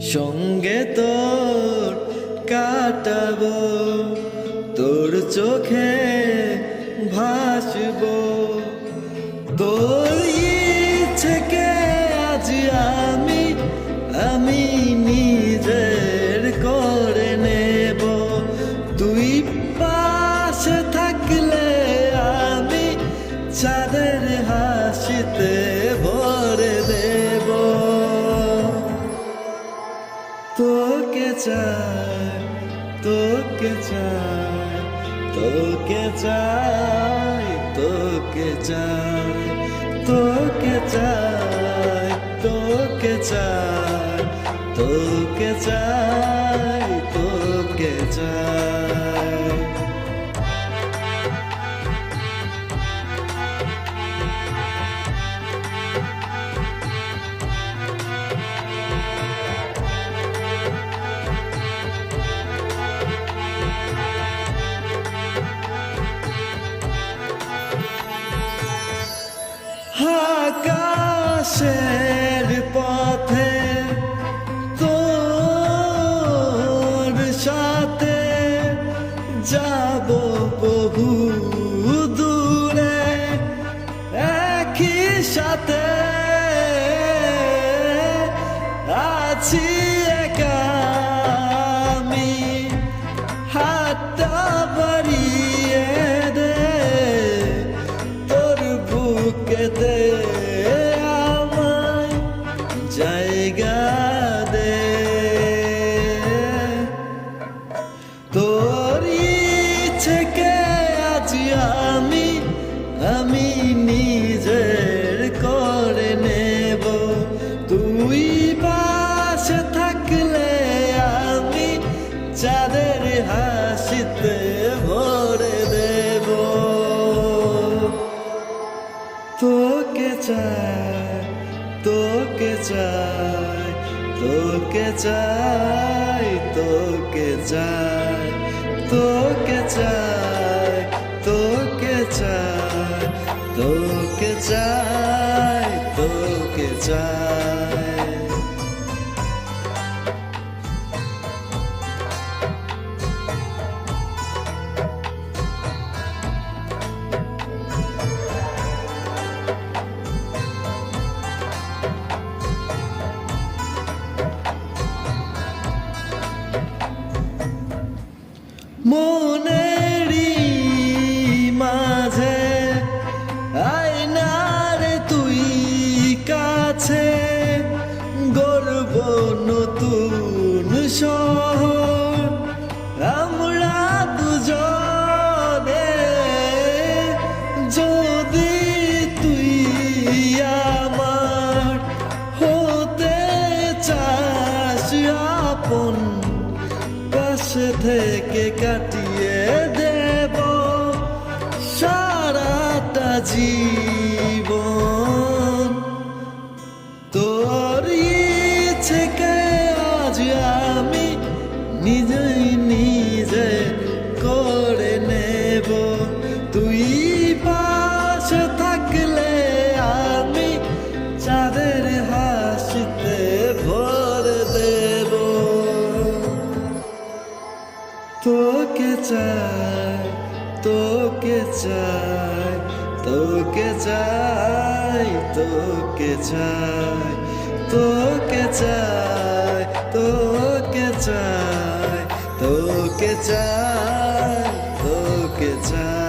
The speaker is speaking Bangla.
সঙ্গে তোর কাটাবো, তোর চোখে ভাসবো, তোর ইচ্ছেকে আজ আমি আমি নিজের করে নেব। তুই পাশে থাকলে আমি চাঁদের হাসিতে ভরে দেব। তোকে চাই, তোকে চাই, তোকে চাই, তোকে চাই, তোকে চাই, তোকে চাই, তোকে চাই, তোকে চাই। আকাশের পথে তোর সাথে যাব বহু দূরে, একই সাথে আছি একা আমি, হাতটা বাড়িয়ে দে তোর বুকেতে আমায় জায়গা দে। তোর ইচ্ছেকে আজ আমি আমি নিজের করে নেব। তুই পাশে থাকলে আমি চাঁদের হাসিতে ভরে দেব। তোকে চাই, তোকে চাই, তোকে চাই, তোকে চাই, তোকে চাই, তোকে চাই, তোকে চাই, তোকে চাই। মনেরই মাঝে আয়নার তুই কাছে, গর্ব নতুন শহর আমরা দুজনে। যদি তুই আমার হতে চাস আপন, পাশে থেকে কাটিয়ে দেব সারাটা জীবন। তোর ইচ্ছেকে আজ আমি নিজেই নিজে করে নেব। তুই পাশে থাকলে আমি চাঁদের হাসিতে ভরে দেব। তোকে চাই, তোকে চাই, তোকে চাই, তোকে চাই, তোকে চাই, তোকে চাই, তোকে চাই, তোকে চাই।